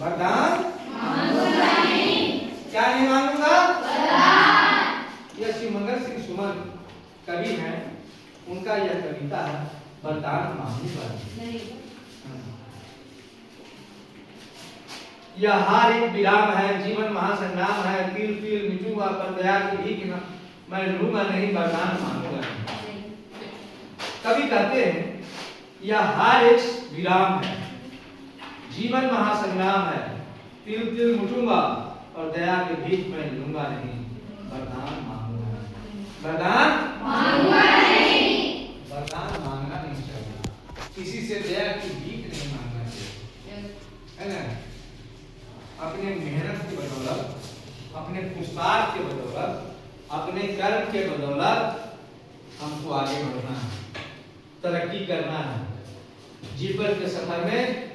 वरदान मांगूंगा नहीं। क्या नहीं मांगूंगा? वरदान। यह श्री मंगल सिंह सुमन कवि हैं, उनका यह कविता है, वरदान मांगूंगा नहीं। यह हार एक विराम है, जीवन महासंग्राम है, तिल तिल मिटूंगा पर दया की भीख न मैं लूंगा नहीं, वरदान मांगूंगा नहीं। कवि कहते हैं यह हार एक विराम है, जीवन महासंग्राम है, तिल तिल मिटूंगा और दया की भीख मैं लूंगा नहीं, वरदान मांगूंगा नहीं। वरदान मांगूंगा नहीं। वरदान मांगना नहीं चाहिए, किसी से दया की भीख नहीं मांगना चाहिए, है ना। अपने मेहनत की बदौलत, अपने पुरुषार्थ के बदौलत, अपने कर्म के बदौलत हमको आगे बढ़ना है, तरक्की करना है। जीवन के सफर में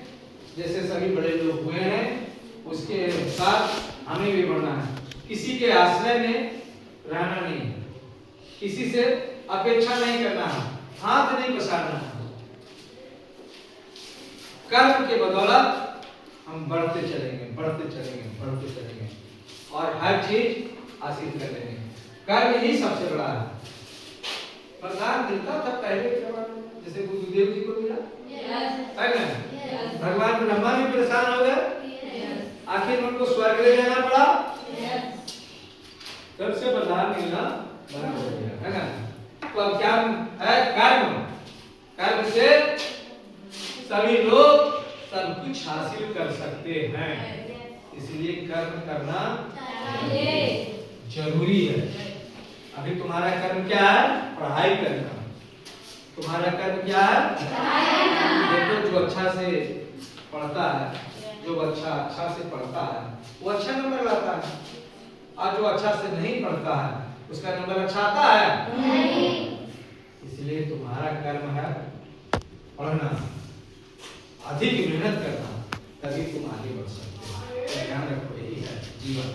जैसे सभी बड़े लोग हुए हैं उसके साथ हमें भी बढ़ना है। किसी के आश्रय में रहना नहीं, किसी से अपेक्षा नहीं करना है, हाथ नहीं पसारना है। कर्म के बदौलत हम बढ़ते चलेंगे, बढ़ते चलेंगे, बढ़ते चलेंगे और हर चीज हासिल कर लेंगे। कर्म ही सबसे बड़ा है। वरदान मिलता था पहले के जमाने में, जैसे गुरुदेव जी को मिला, है ना। भगवान ब्रह्मा भी परेशान हो गए, आखिर उनको स्वर्ग ले जाना पड़ा, तब से वरदान मिलना बंद हो गया, है ना। तो अब क्या है? कर्म। कर्म से सभी लोग सब कुछ हासिल कर सकते हैं, इसलिए कर्म करना जरूरी है। अभी तुम्हारा कर्म क्या है? पढ़ाई करना। तुम्हारा कर्म क्या है? देखो, जो अच्छा से पढ़ता है, जो अच्छा से पढ़ता है वो अच्छा नंबर लाता है, और जो अच्छा से नहीं पढ़ता है उसका नंबर अच्छा आता है नहीं। इसलिए तुम्हारा कर्म है पढ़ना, अधिक मेहनत करना, तभी तुम आगे बढ़ सकते हो। ध्यान रखो, यही है जीवन।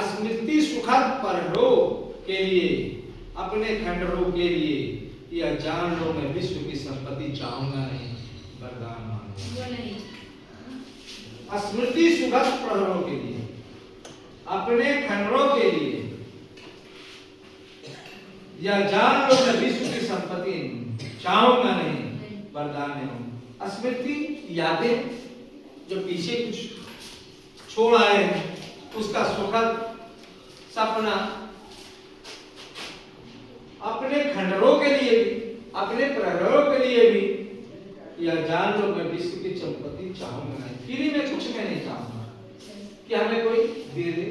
स्मृति सुखद परलो के लिए, अपने खंडरों के लिए, यह जान लो मैं विश्व की संपत्ति चाहूंगा नहीं, वरदान मांगूंगा नहीं। स्मृति सुखद प्रहरों के लिए, अपने खंडरों के लिए, यह जान लो मैं विश्व की संपत्ति चाहूंगा नहीं, वरदान नहीं। स्मृति यादें जो पीछे कुछ छोड़ आए हैं, उसका सुखद सपना, अपने खंडरों के लिए भी, अपने प्रहरों के लिए भी, यह जान लो मैं विश्व की संपत्ति चाहूंगा नहीं। फ्री में कुछ मैं नहीं चाहूंगा कि हमें कोई दे दे,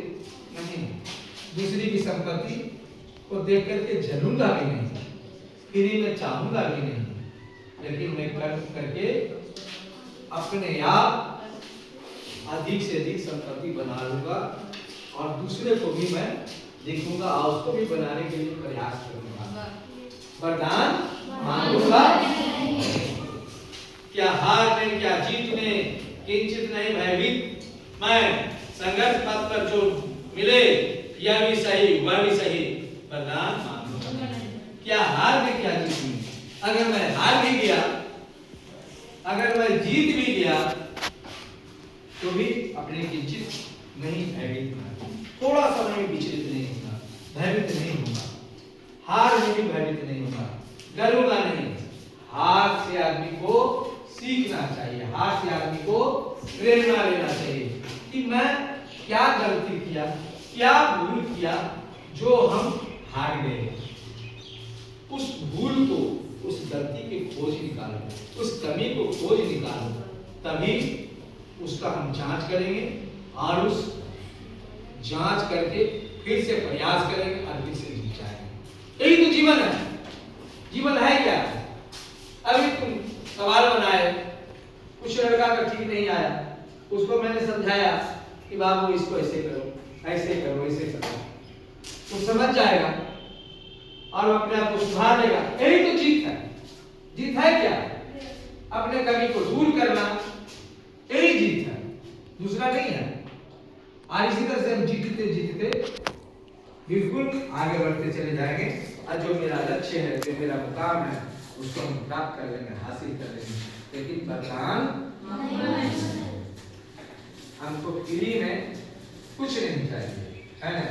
नहीं। दूसरी की संपत्ति को देख करके जलूंगा भी नहीं, फ्री में चाहूंगा भी नहीं, लेकिन मैं कर्म करके अपने आप अधिक से अधिक संपत्ति बना लूंगा और दूसरे को भी मैं देखूंगा और उसको भी बनाने के लिए प्रयास करूंगा। वरदान मांगूंगा क्या हार में, क्या जीत में किंचित नहीं भयभीत मैं, संघर्ष पथ पर जो मिले यह भी सही वह भी सही, वरदान मांगूंगा। क्या हार में, क्या जीत में, अगर मैं हार भी गया, अगर मैं जीत भी गया, तो भी अपने किंचित नहीं भयभीत होना, थोड़ा सा मैं विचलित नहीं होगा, भयभीत नहीं होगा, हार में भी भयभीत नहीं होगा, डरूंगा नहीं। हार से आदमी को सीखना चाहिए, हार से आदमी को प्रेरणा लेना चाहिए कि मैं क्या गलती किया, क्या भूल किया जो हम हार गए। उस भूल को, उस गलती की खोज निकालो, उस कमी को खोज निकालो, तभी उसका हम जांच करेंगे और उस जांच करके फिर से प्रयास करेंगे और फिर से जीत जाएंगे। यही तो जीवन है। जीवन है क्या? अभी तुम सवाल बनाए, कुछ लड़का का ठीक नहीं आया, उसको मैंने समझाया कि बाबू इसको ऐसे करो, ऐसे करो, ऐसे करो, वो समझ जाएगा और अपने आप को सुधार लेगा। यही तो जीत है। जीत है क्या? अपने कमी को दूर करना, यही जीत है, दूसरा नहीं है। और इसी तरह से हम जीतते जीतते बिल्कुल आगे बढ़ते चले जाएंगे और जो मेरा लक्ष्य है, जो मेरा मुकाम है, उसको हम प्राप्त कर लेंगे, हासिल कर लेंगे। लेकिन वरदान हमको फ्री में कुछ नहीं चाहिए, है ना।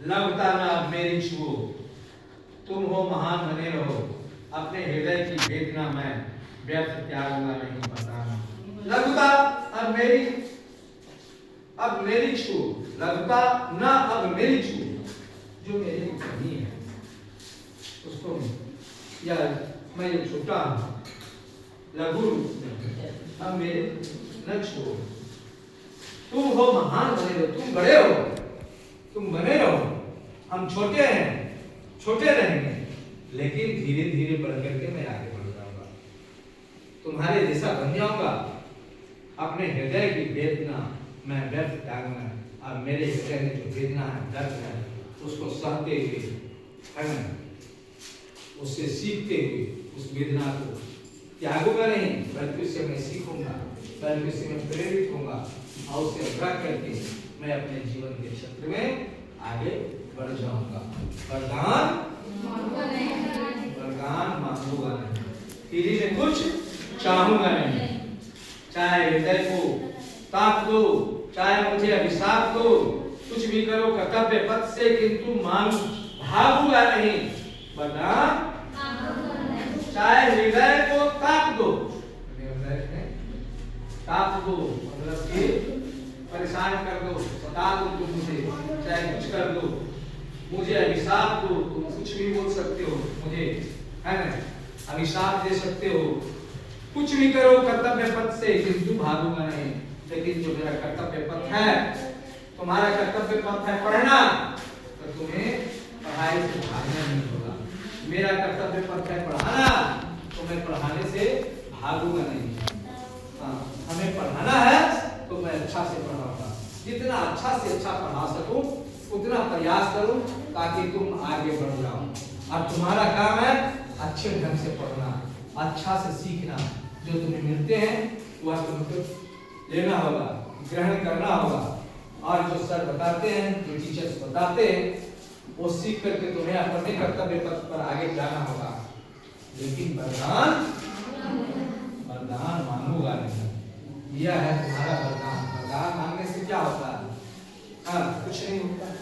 लगता ना अब मेरी छुओ, तुम हो महान बने रहो, अपने हृदय की वेदना मैं व्यर्थ त्यागूंगा नहीं बताना। लगता अब मेरी छू, लगता ना अब मेरी छू, जो मेरी कमी है उसको, या मैं जो छोटा हूं लघु अब मेरे न छू। तुम हो महान बने रहो, तुम बड़े हो, तुम बने रहो, हम छोटे हैं, छोटे रहेंगे, लेकिन धीरे धीरे बढ़ करके मैं आगे बढ़ जाऊंगा, तुम्हारे जैसा बन जाऊंगा। अपने हृदय की वेदना मैं व्यर्थ त्यागूंगा, और मेरे हृदय में जो वेदना है, दर्द है, उसको सहते हुए, है ना, उससे सीखते हुए उस वेदना को त्यागूंगा नहीं, बल्कि उससे मैं सीखूंगा, बल्कि उससे मैं प्रेरित होऊंगा, और उसे रख करके मैं अपने जीवन के क्षेत्र में आगे बढ़ जाऊंगा। वरदान मांगूंगा नहीं, फ्री में कुछ चाहूंगा नहीं, चाहे हृदय को ताप दो, चाहे मुझे अभिशाप दो, कुछ भी करो कर्तव्य पथ से, किंतु भागूंगा नहीं। वरदान चाहे हृदय को ताप दो, ताप दो मतलब कि परेशान कर दो, बता दो तुम मुझे, चाहे कुछ कर दो, मुझे अभिशाप दो, तुम कुछ भी बोल सकते हो मुझे, है ना, अभिशाप दे सकते हो, कुछ भी करो कर्तव्य पथ से, किंतु भागूंगा नहीं। लेकिन जो मेरा कर्तव्य पथ है, तुम्हारा कर्तव्य पथ है पढ़ना, तो तुम्हें पढ़ाई से भागना नहीं होगा। मेरा कर्तव्य पथ है पढ़ाना, तो मैं पढ़ाने से भागूंगा नहीं। हाँ, हमें पढ़ाना है तो मैं अच्छा से पढ़ाऊंगा, जितना अच्छा से अच्छा पढ़ा सकूं उतना प्रयास करूं, ताकि तुम आगे बढ़ जाओ। और तुम्हारा काम है अच्छे ढंग से पढ़ना, अच्छा से सीखना, जो तुम्हें मिलते हैं वह तुमको लेना होगा, ग्रहण करना होगा, और जो सर बताते हैं, जो टीचर्स बताते हैं, वो सीख करके तुम्हें अपने कर्तव्य पथ पर आगे जाना होगा। लेकिन वरदान